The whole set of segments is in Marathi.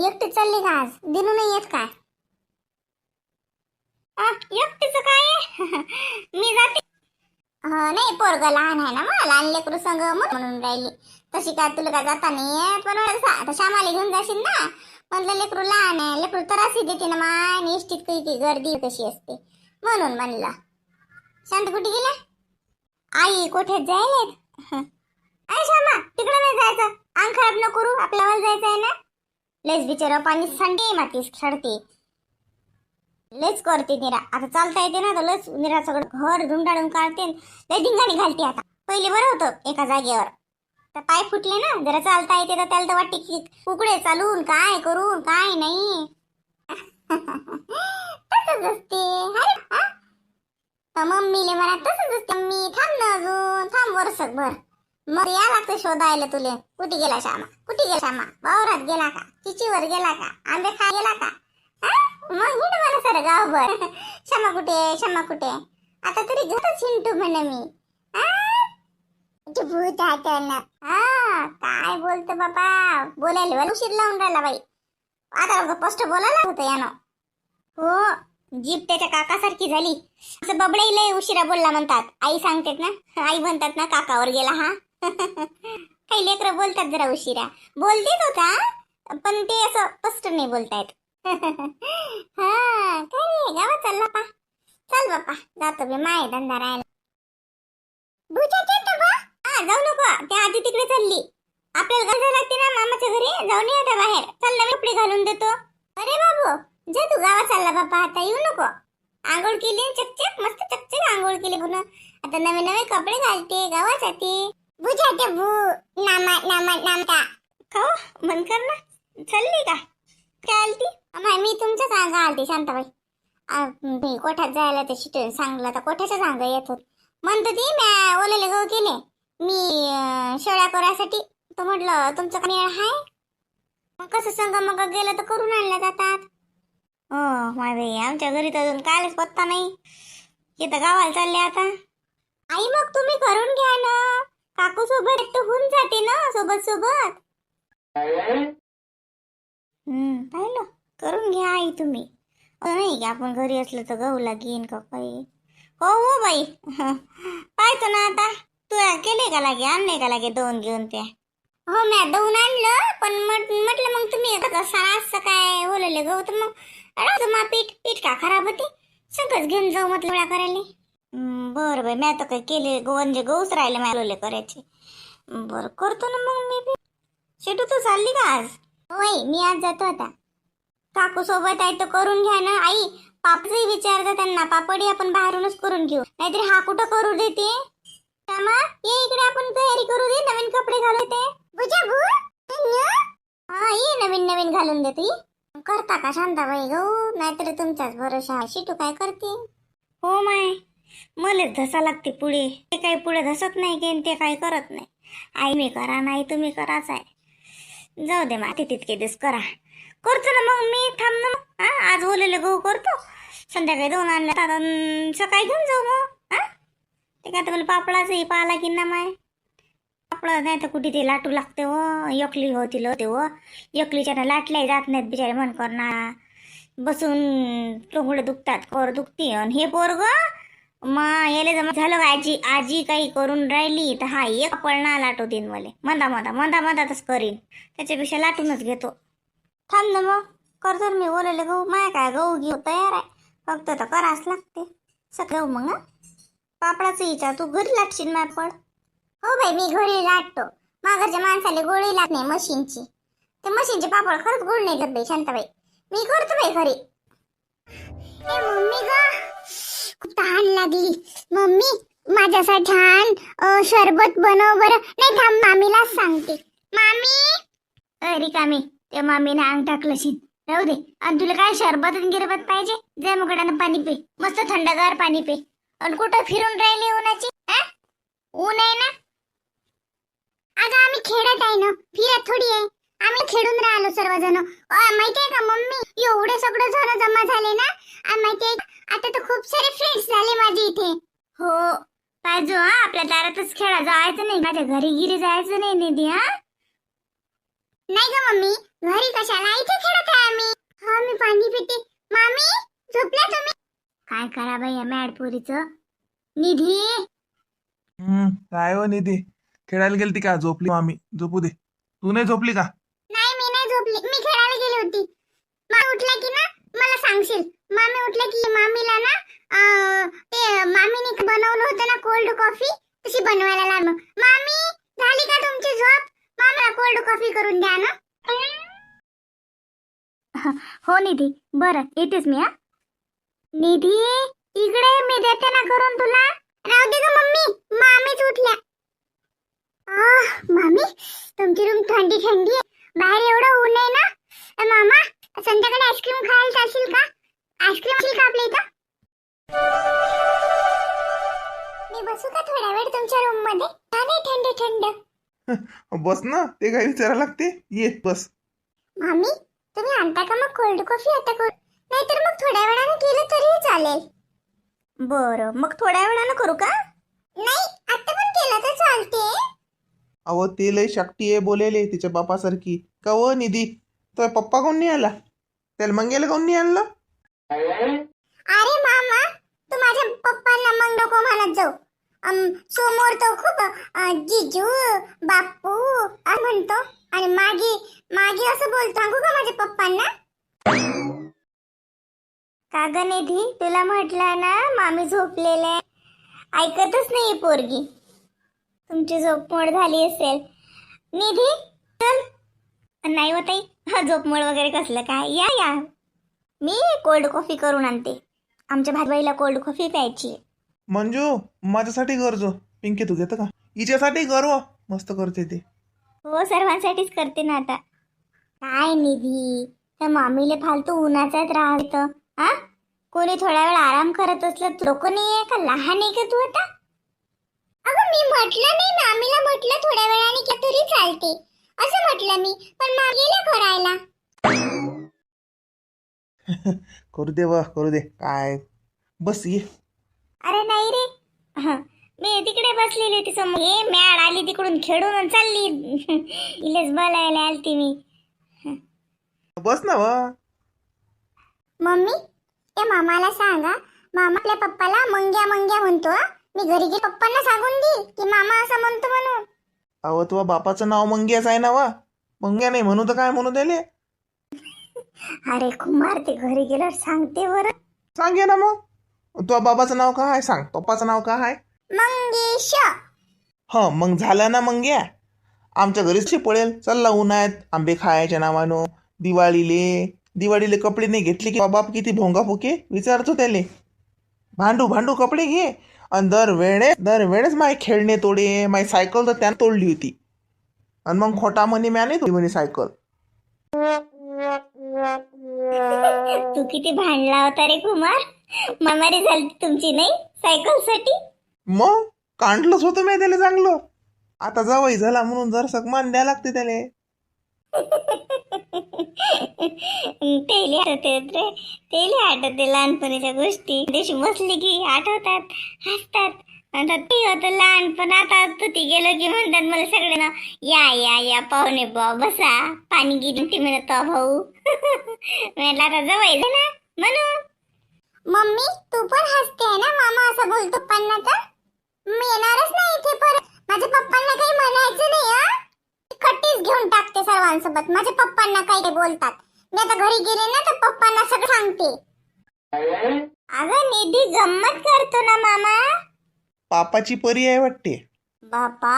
एकटी चालली का आज? दिनू नाही येत काय? एकटीच काय? मी जाते. नाही, पोरग लहान आहे ना, मग लहान लेकरू संग म्हणून राहिली. तशी काय तुला काय जाता नाही येत, पण आता श्यामाला घेऊन जाशील ना. म्हणलं लेकरू लहान आहे, लेकरू त्रासही देते ना माय. निश्चित काही गर्दी कशी असते म्हणून म्हणलं. शांत कुठे गेला? आई कोठ्यात जायलेत. आई श्यामा तिकडे नाही जायचं, अंग खराब नको करू, आपल्याला जायचं आहे ना. लेच बिचारा पाणी सांडे मातीस खेळते, लेच करते निरा. आता चालता येते ना तर लच निरा सगळं घर धुंडाळून काढते, लय धिंगाणी घालते. आता पहिले बरं होतं एका जागेवर, तर पाय फुटले ना, जरा चालता येते तर त्याला तर वाटते की उकडे चालून काय करून काय नाही. तसंच असते. मम्मीले म्हणा तसंच असते. मम्मी थांब ना अजून, थांब वर्षभर, मग या लागतं शोधायला तुले. कुठे गेला श्यामा, कुठे गेला श्यामा? वावरात गेला का, चिचीवर गेला का, आंबे खा गेला का? मग हिंड मला सर गावभर, श्यामा कुठे, श्यामा कुठे. आता तरी घरच हिंडतो म्हणे मी. भूत आहे ना. काय बोलतो बाबा, बोलायला उशीर लावून राहिला बाई. आता स्पष्ट बोलायला होतं यानं. हो, जीभ त्याच्या काकासारखी झाली. असं बबड्याला उशिरा बोलला म्हणतात. आई सांगतात ना, आई म्हणतात ना काकावर गेला हा. काही लेकरं बोलतात जरा उशिरा. बोलतेच होता, पण ते असं स्पष्ट नाही बोलतायत. काय गावात चालला पा? चल बापा, जातो बी माय धंदा राहायला. जाऊ नको, त्या आधी तिकडे चालली. आपल्याला गरज लागते ना मामाच्या घरी, जाऊन ये आता बाहेर. चल नवे कपडे घालून देतो. अरे बाबू, जा तू गावात चालला बापा, आता येऊ नको. आंघोळ केली चकचक, मस्त चकचक आंघोळ केली पुन्हा. आता नवे नवे कपडे घालते, गावात जाते. बुझाते भू नामा नामा नामता खाओ मन कर ना. चालली का काय आलती? मी तुमच्या सांगा आलती शांताबाई. मी कोठ्यात जायला ते शिटून सांगलं तर कोठ्याच्या सांगा येत होत. म्हणतो ती मी ओलेले गहू केले मी शेळ्या करायसाठी. तर म्हटलं तुमचं कमी आहे मग कसं संग मग गेलं तर करून आणल्या जातात. हो माय बाई, आमच्या घरी तर अजून कायच पत्ता नाही. इथं गावाला चालले आता. आई मग तुम्ही करून घ्या ना, काकू सोबत तर होऊन जाते ना सोबत सोबत. पाहिलं, करून घ्या आई तुम्ही. नाही की आपण घरी असलं तर गहू लागेन का काही. हो हो बाई, पाहतो ना आता. तू केले का लागे, आणले का लागे दोन घेऊन त्या? हो मी दोन आणलं, पण म्हटलं मग तुम्ही असं काय बोलले गहू तर मग राहतो मा पीठ का खराब होते, सगळंच घेऊन जाऊ म्हटलं वेळा करायला. बरं बाई, मी आता काय केले म्हणजे गहूच राहिले मॅलोले करायचे. बरं करतो ना मग मी बी. शेटू तू चालली का आज? होय, मी आज जातो आता. काकू सोबत आहे तर करून घ्या ना आई. पापडही विचारता त्यांना, पापडी आपण बाहेरूनच करून घेऊ, नाहीतरी हा कुठं करू देते. श्यामा ये इकडे, आपण तयारी करू दे, नवीन कपडे घालू दे. हा ये, नवीन नवीन घालून देते. करता का शांताबाई गहू, नाहीतरी तुमच्याच भरोसा. शिटू काय करते? हो माय, मलाच धसा लागते पुढे. ते काही पुढे धसत नाही की ते काही करत नाही. आई मी करा नाही तुम्ही कराच आहे. जाऊ दे माती तितके दिस करा. करतो ना मग मी, थांब ना मग. आज बोललेले गहू करतो, संध्याकाळी दोन आणल्या आता, सकाळी घेऊन जाऊ मग. ते काय तर मला पापडाचंही पाहा लागेल ना माय. पापड नाही तर कुठे ते लाटू लागते व, एकली होतील होते व. एकलीच्या लाटल्याही जात नाहीत बिचारे मन करणार. बसून टोंगडे दुखतात, कर दुखते. आणि हे पोरग मग याला जमा झालं आजी आजी काही करून राहिली तर हा एक पळणा लाटवतीन मला. मधातच करीन, त्याच्यापेक्षा लाटूनच घेतो. थांब ना मग, करतो मी बोलले गहू. माय काय गहू घेऊ तयार आहे, फक्त तर करावंच लागते सगळं. मग पापडाचं विचार, तू घरी लाटशील पापड? हो बाई, मी घरी लाटतो. माघरच्या माणसाला गोळी लागत नाही मशीनची. ते मशीनचे पापड खरंच गोड नाही करत बाई शांताबाई. मी करतो बाई घरी. मम्मी ग, खूप तहान लागली. मम्मी माझ्यासाठी छान शरबत बनव बरं. नाही थांब, मामीलाच सांगते. मामी रिकामी, ते मामीने अंग टाकलंशील, राहू दे. आणि तुला काय शरबत गिरबत पाहिजे? जय मुगडानं पाणी पे, मस्त थंडगार पाणी पे. आणि कुठं फिरून राहिली उन्हाची? ऊन आहे ना. अगं आम्ही खेळत आहे ना, फिरत थोडी आहे. आम्ही खेळून राहिलो सर्वजण. माहितीये का मम्मी, एवढे सगळे जण जमा झाले ना. माहितीये आता तर खूप सारे फ्रेंड्स झाले माझे इथे. हो पाहिजे आपल्या दारातच खेळा, जायचं नाही माझ्या घरी गिरी जायचं नाही निधी. नाही ग मम्मी, घरी कशाला, इथे खेळत आहे आम्ही. हा मी पाणी पिते. मामी झोपल्या तुम्ही? काय करा बाई या मॅडपुरीचं. निधी काय हो निधी, खेळायला गेलती का? झोपली मामी, झोपू दे. तू नाही झोपली का? नाही, मी नाही झोपली, मी खेळायला गेली होती. मामी उठल्या की ना मला सांगशील. मामी उठल्या की मामीला ना ते मामीने बनवलं होतं ना कोल्ड कॉफी, तशी बनवायला लाव. मामी झाली का तुमची झोप? मामीला कोल्ड कॉफी करून द्या ना. हो निधी, बरं येतेच मी. निधी इकडे, मी देते ना करून तुला. राहू दे ग मम्मी, मामीच उठल्या. मामी तुमची रूम थंडी थंडी आहे, बाहेर एवढं ऊन आहे ना. मामा संध्याकाळी आईस्क्रीम खायला चालशील का? आईस्क्रीम असेल का आपल्या इथं? मी बसू का थोडा वेळ तुमच्या रूम मध्ये? नाही थंड थंड. बस ना, ते काय विचारायला लागते. ये बस. मामी तुम्ही आणता का मग कोल्ड कॉफी आता करू? नाहीतर मग थोड्या वेळाने केलं तरी चालेल. बरं मग थोड्या वेळाने करू का? नाही आता पण केलं तर चालते. अहो ते लय शाक्टी आहे बोलेले तिच्या बापासारखी. का हो निधी, तो पप्पा कोण नाही आला? त्याला मंगेला कोण नाही आणलं? अरे मामा तू माझ्या पप्पांना मग नको म्हणत जाऊ. समोर तो खूप जिजू बापू म्हणतो आणि मागे मागे असं बोलतो. सांगू का माझ्या पप्पांना? का ग निधी, तुला म्हटलं ना मामी झोपलेले, ऐकतच नाही पोरगी. तुमची झोप मोड झाली असेल. निधी चल. नाही होताई, हा झोप मोड वगैरे कसलं काय. या या, मी कोल्ड कॉफी करून आणते. आमच्या भाईला कोल्ड कॉफी प्यायची. मंजू माझ्यासाठी करजो. पिंकी तू घेतं का? हिच्यासाठी करव, मस्त करते ते. हो सर्वांसाठीच करते ना आता. काय निधी, त्या मामीला फालतू उन्हाचाच राहतं. हा कोणी थोडा वेळ आराम करत असलं लोक नाही आहे का? लहान आहे का तू आता? अगं मी म्हटलं नाही, मामीला म्हटलं थोड्या वेळाने की तरी चालते असं म्हटलं मी, पण मागेला करायला. करू दे व करू दे, काय बस ये. अरे नाही रे, मी तिकडे बसलेली होती समोर. हे मॅड आली तिकडून खेळून आणि चालली. इलेच बोलायला आलती मी. बस ना व. मम्मी त्या मामाला सांगा, मामा आपल्या पप्पाला मंग्या मंग्या म्हणतो. मी घरी गे पप्पांना सांगून देईल की मामा असं म्हणतो म्हणून. अहो तुझ्या बापाचं नाव मंग्याच आहे ना वा. मंग्या नाही म्हणू तर काय म्हणू त्याले? अरे कुमार ते घरी गेल्यावर सांगते बरं. सांगे ना मग. तुझ्या बाबाचं नाव काय आहे सांग, पप्पाचं नाव काय आहे? मंगेश. हा मग झालं ना मंग्या. आमच्या घरीच पळेल. चल उन्हाळ्यात आंबे खायच्या नावानं. दिवाळीले कपडे नाही घेतले की बाप किती भोंगा फुके विचारतो त्याले. भांडू भांडू कपडे घे. आणि दरवेळेस माय खेळणे तोडे. माय सायकल तर त्यानं तोडली होती. आणि मग खोटा म्हणे म्याने तोडली म्हणे सायकल. तू किती भांडला होता रे कुमार. मामारी झाली तुमची नाही सायकल साठी. मग काढलंच होतं मी त्याला चांगलं. आता जावई झाला म्हणून जर सकमान द्या लागते त्याले. तेले आठवते रे, तेले आठवते लहानपणीच्या गोष्टी. दिवशी बसली की आठवतात, हसतात. आता ते होतं लहानपण. आता ती गेलो की म्हणतात मला सगळे ना, या या या पाहुणे बसा, पाणी गिरी म्हणत भाऊ. म्हटलं आता जवळ ना म्हणून. मम्मी तू पण हसते ना, मामा असं बोलतो पप्पांना तर मी येणारच नाही इथे परत. माझ्या पप्पांना काही म्हणायचं नाही. खट्टीच घेऊन टाकते सर्वांसोबत. माझ्या पप्पांना काही बोलतात. मी आता घरी गेले ना तर पप्पांना सगळं सांगते. अगं निधी गंमत करतो ना मामा. पापाची परी आहे वाटते. बापा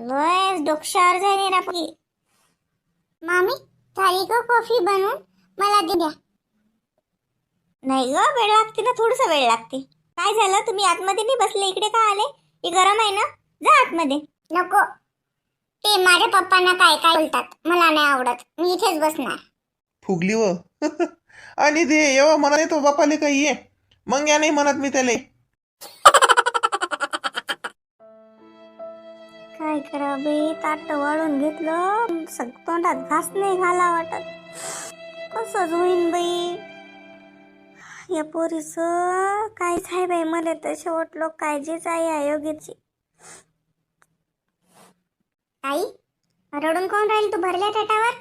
लय डोक्यावर जाईन ना पुरी. मामी झाली का कॉफी बनवून? मला दे द्या. नाही ग वेळ लागते ना, थोडस वेळ लागते. काय झालं तुम्ही आतमध्ये नाही बसले, इकडे का आले? हे गरम आहे ना, जा आतमध्ये. नको, ते माझ्या पप्पांना काय काय बोलतात मला नाही आवडत. मी इथेच बसणार. फुगली व. आणि ते येवा म्हणा तो बापाले काही ये. मग या नाही म्हणत मी त्याले. काय करा बाई, ताट वाढून घेतलं, तोंडात घास नाही घाला वाटत. कसंच होईन बाई या पोरीच. काहीच आहे बाई, मला तर शेवट लोक काळजीच आहे आयोग्याची. आई रडून कोण राहील तू भरल्या ताटावर?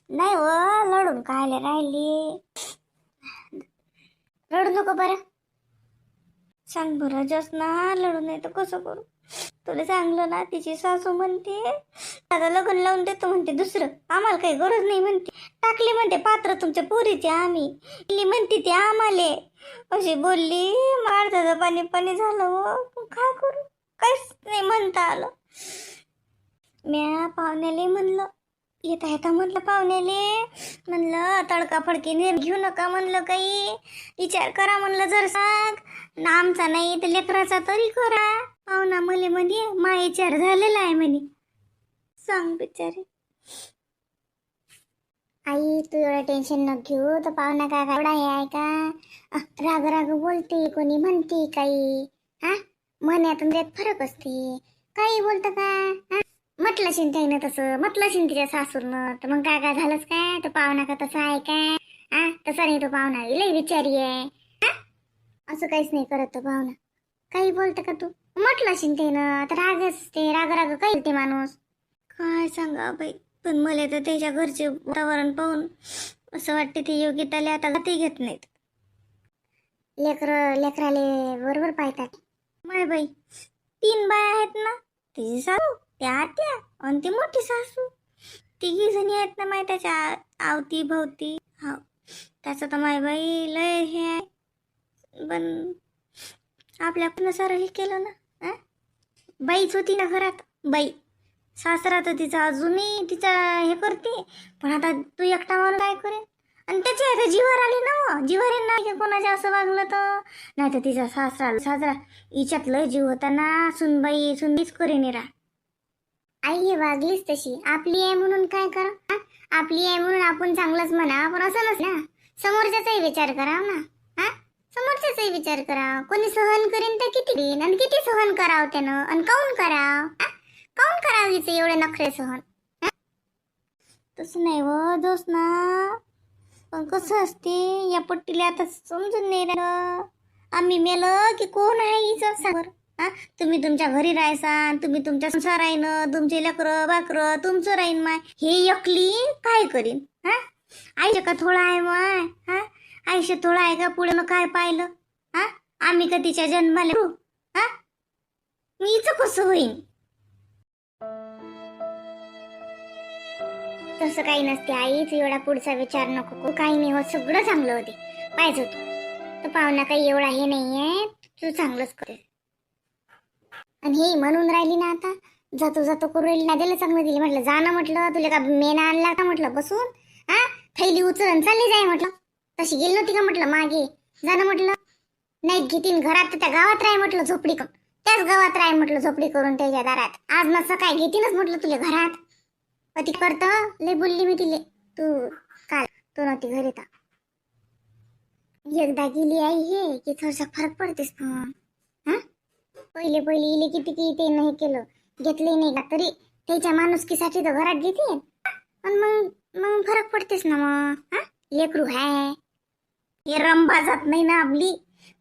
नाही व लढून कायले राहिली. रडू नको बरं. सांग बरं ज्योत्स्ना, लढू नाही तर कसं करू? तुला सांगलं ना, तिची सासू म्हणते आता लग्न लावून देतो म्हणते दुसरं, आम्हाला काही गरज नाही म्हणते. टाकली म्हणते पात्र तुमच्या पोरीचे आम्ही, दिली म्हणते ती आम्हाले. अशी बोलली. मारताचं पाणी पाणी झालं व. काय करू, काहीच नाही म्हणता आलं. म्या पाहुण्याले म्हणलं, येता येता म्हटलं पाहुण्याले, म्हणलं तडकाफडकी घेऊ नका म्हणलं, काही विचार करा म्हणलं, जर सांग ना आमचा नाही तर लेकराचा तरी करा. पाहुणा मले म्हणे मा विचार झालेला आहे म्हणे. सांग बिचारे. आई तू एवढं टेन्शन न घेऊ, तर पाहुणा काय एवढा हे आहे का? राग राग बोलते, कोणी म्हणते काही. हा म्हण्यातून देत फरक असते, काही बोलतं का? हा म्हटलं शिंताईनं तसं, म्हटलं शिंतीच्या सासूरनं, तर मग काय काय झालंच काय? तो पाहुणा का तसा आहे काय? हा तसा नाही तो पाहुणा, लई विचारी आहे. हा असं काहीच नाही करत तो पाहुणा. काही बोलतं का तू? म्हटलं शिंताईनं तर रागच ते, राग राग काही ते माणूस. काय सांगा बाई, पण मला तर त्याच्या घरचे वातावरण पाहून असं वाटते ते योगिताले आता गती घेत नाहीत. लेकराले बरोबर पाहतात. माय बाई 3 बाया आहेत ना, तिची सासू, त्या आत्या आणि ती मोठी सासू, 3 जणी आहेत ना माय त्याच्या आवती भोवती. हा त्याचं तर माय बाई लय हे आहे. पण आपल्या पण सारं हे केलं ना. बाईच होती ना घरात बाई. सासरा तर तिचा अजूनही तिचा हे करते, पण आता तू एकटा मारून काय करेन? आणि त्याच्या आता जीवार आले ना, जीवार येईन ना की कोणाच्या असं वागलं तर. नाही तर तिचा सासरा हिच्यात लय जीव होता ना. सुनबाई सुनबीच करेन रा. आई हे वागलीच तशी, आपली आहे म्हणून काय करा? आपली आहे म्हणून आपण चांगलंच म्हणा, पण असं नस ना. समोरच्याचाही विचार करा ना. हा समोरच्याचाही विचार करा. कोणी सहन करेन तर किती देईन, आणि किती सहन करावं त्यानं, आणि काऊन करावं? काऊन करावीच एवढे नखरे सहन? तसं नाही व ज्योत्स्ना, पण कसं असते या पट्टीला आता समजून नाही राहिलं. आम्ही मेलं की कोण आहे हिचं सांग. हा तुम्ही तुमच्या घरी राहायसान, तुम्ही तुमच्या संसार राहीन, तुमचे लेकरं बाकरं तुमचं राहीन. माय हे एकली काय करीन? हा आयुष्य का थोडा आहे माय? हा आयुष्य थोडा आहे का? पुढे मग काय पाहिलं? हा आम्ही का तिच्या जन्माला? हा मी हिचं कसं होईन? तसं काही नसते आईच, एवढा पुढचा विचार नको. काही नाही होत, सगळं चांगलं होते. पाहिजे होतं तर पाहुणा काही एवढा हे नाहीये, तू चांगलंच कर. आणि हे म्हणून राहिली ना आता, जातो जातो करू राहिली ना. दिलं चांगलं दिली म्हटलं, जा ना म्हटलं, तुला का मेना आणला का म्हटलं बसून? हा थैली उचलून चालली जाय म्हटलं. तशी गेली नव्हती का म्हटलं मागे? जा ना म्हटलं. नाही घेतीन घरात तर त्या गावात राह म्हटलं, झोपडी करून त्याच गावात राह म्हटलं, झोपडी करून त्याच्या दारात. आज नसं काय घेतीनच म्हटलं तुला घरात. ती करत लय बोलली मी तिले, तू काल तू नव्हती घरी तर. एकदा गेली आई हे की थोडसा फरक पडतेस. हा पहिले इले किती ते नाही केलं, घेतले नाही का तरी त्याच्या माणुसकीसाठी तर घरात घेते. पण मग मग फरक पडतेस ना मग. हा लेकरू हाय, हे रंबा जात नाही ना आपली.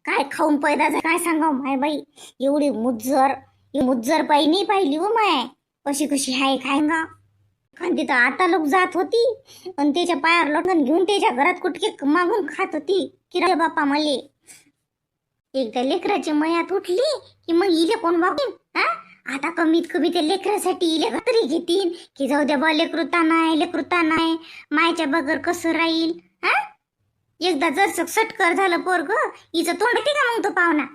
काय खाऊन पैदा झाला काय सांगाव माय बाई. एवढी मुज्जर बाई नाही पाहिली हो माय, कशी कशी हाय काय गा. खांदी तर आता लोक जात होती आणि त्याच्या पायावर लोटून घेऊन त्याच्या घरात कुठके मागून खात होती की रे बापा मले. एकदा लेकराची मयात उठली की मग इले कोण वागेन? हा आता कमीत कमी त्या लेकरासाठी इले तरी घेतील की जाऊ द्या बा, लेकरुता नाही मायच्या बगर कसं राहील? हा एकदा जर सटकर झालं पोरग, हिचं तोंड येते का मग तो पाहुणा?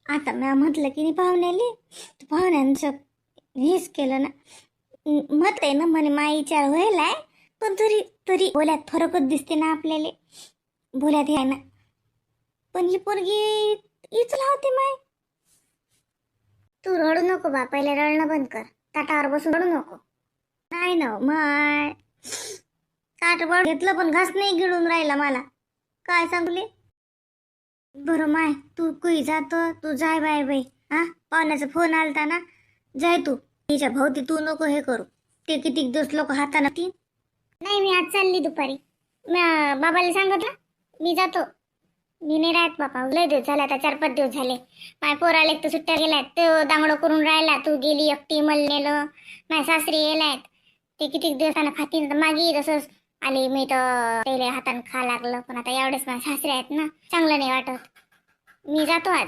आता मी म्हटलं की नाही पाहुण्याले, पाहुण्यांचं हेच केलं ना. मत आहे ना म्हणे मा विचार व्हायलाय, पण तरी बोल्यात फरकच दिसते ना आपल्याला. बोल्यात आहे ना, पण ही पोरगी इचला होते माय. तू रडू नको बा, पहिले रडणं बंद कर. ताटावर बसून रडू नको. नाही ना माय, ताटवर घेतलं पण घास नाही गिळून राहिला मला. काय सांगले बरं माय, तू कुई जातो तू जाय बाय. हा पाहुण्याचा फोन आलता ना, जाय तू. तिच्या भोवती तू नको हे करू, ते किती दिवस लोक हाताना ती. नाही मी आज चालली दुपारी. बाबाला सांगितलं मी जातो. मी नाही राहत बाबा, लय दिवस झाले आता, 4-5 दिवस झाले. माय पोराला एक तर सुट्ट्या गेल्यात, तो दांगडो करून राहिला. तू गेली एकटी, मला नेलं. माझ्या सासरी गेलायत ते किती दिवसानं खातील तर मागे तसंच आले मी तर त्याला हातानं खा लागलं. पण आता एवढेच माझे सासरे आहेत ना, चांगलं नाही वाटत. मी जातो आज.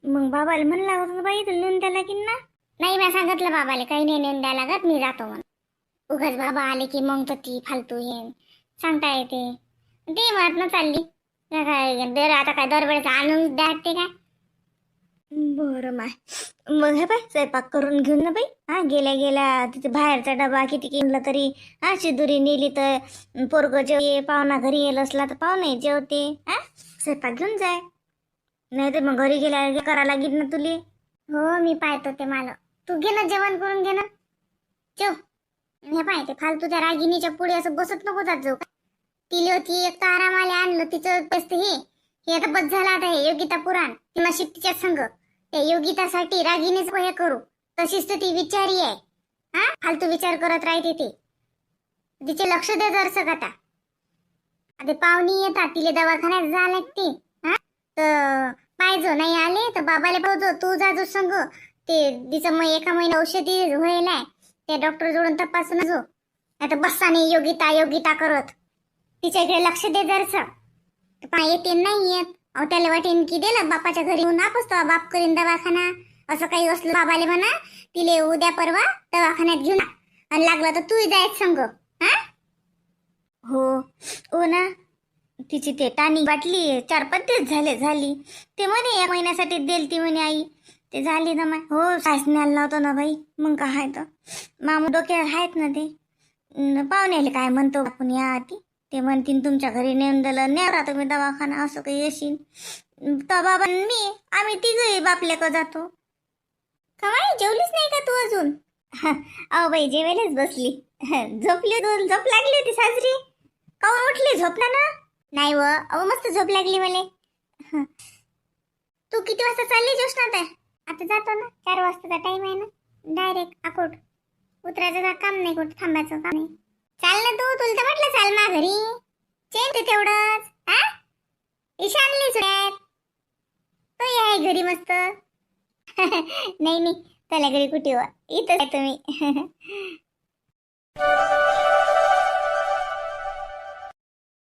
मग बाबाला म्हणला होता बाई तुला नेऊन द्यायला की ना? नाही, मी सांगितलं बाबाला काही नाही नेऊन द्यायला लागत, मी जातो म्हणून. उगाच बाबा आले की मग तर ती फालतू हे सांगता येते. ते म्हणत ना चालली काय दर आता काय दरवेळेस आणून द्या ते काय. बरं माय, मग हे बाय स्वयंपाक करून घेऊन ना बाई. हा गेल्या गेल्या तिथे बाहेरचा डबा किती किनला तरी हा शिदुरी नेली तर पोरग जेव पाहुणा घरी येईल असला तर पाहुणे जेवते. हा स्वयंपाक घेऊन जाय, नाही तर मग घरी गेल्या करा लागेल ना तुले. हो मी पाहतो ते मला. तू घे ना जेवण करून घे ना, जेव. हे पाहते फालतू त्या रागिनीच्या पुढे असं बसत नको जात जाऊ. तिले होती एक तर आरामाला आणलं तिचं तेच हे आता बस झालं. आता हे योगिता पुराण ती नशीब तिच्या संग. त्या योगितासाठी रागिनीच हे करू, तशीच तर ती विचारी आहे. हा फालतू विचार करत राहते ते. तिचे लक्ष दे दर्शक आता. आता पाहुणी येतात तिले दवाखान्यात जा लागते. हा तर पाहिजो नाही आले तर बाबाला पाहतो तू जाजो संग. ते तिचं मग एका महिना औषधी व्हायलाय त्या डॉक्टर जोडून तपासून जो. आता बस्सा नाही योगिता योगिता करत. तिच्या इकडे लक्ष दे दर्शक. येते नाही येत. अहो त्याला वाटेन की दिलं बापाच्या घरी येऊन नापसतो बाप करीन दवाखाना. असं काही असलं बाबाले म्हणा तिले उद्या परवा दवाखान्यात घेऊन आणि लागलं तर तू जायच संग. हा हो ना, तिची ते टाणी बाटली 4-5 दिवस झाली. ते म्हणे 1 महिन्यासाठी देल ती म्हणे आई. ते झाली ना माय. हो सासण्याला लावतो ना बाई. मग काय तर मामू डोक्यावर आहेत ना ते. पाहुण्याला काय म्हणतो आपण या आधी ते म्हणतील तुमच्या घरी नेऊन दिलं नेवरा तुम्ही दवाखाना असं काही येशील तर बाबा मी आम्ही तिघही बापल्याक जातो. कमाई जेवलीच नाही का तू अजून? अहो बाई जेवायलाच बसली. झोपली झोप लागली होती साजरी. काऊन उठली झोपला ना? नाही व अहो मस्त झोप लागली मला. तू किती वाजता चालली जोशनात आहे? आता जातो ना 4 वाजताचा टाइम आहे ना. डायरेक्ट अकोट उतरायचं काम नाही, कुठं थांबायचं काम नाही. चाल ना तू, तुला तर म्हटलं चाल मा घरी. चेन ते तेवढंच. हा ईशानली सुड्यात तो आहे घरी मस्त. नाही त्याला घरी कुठे हो, इथंच आहे तुम्ही.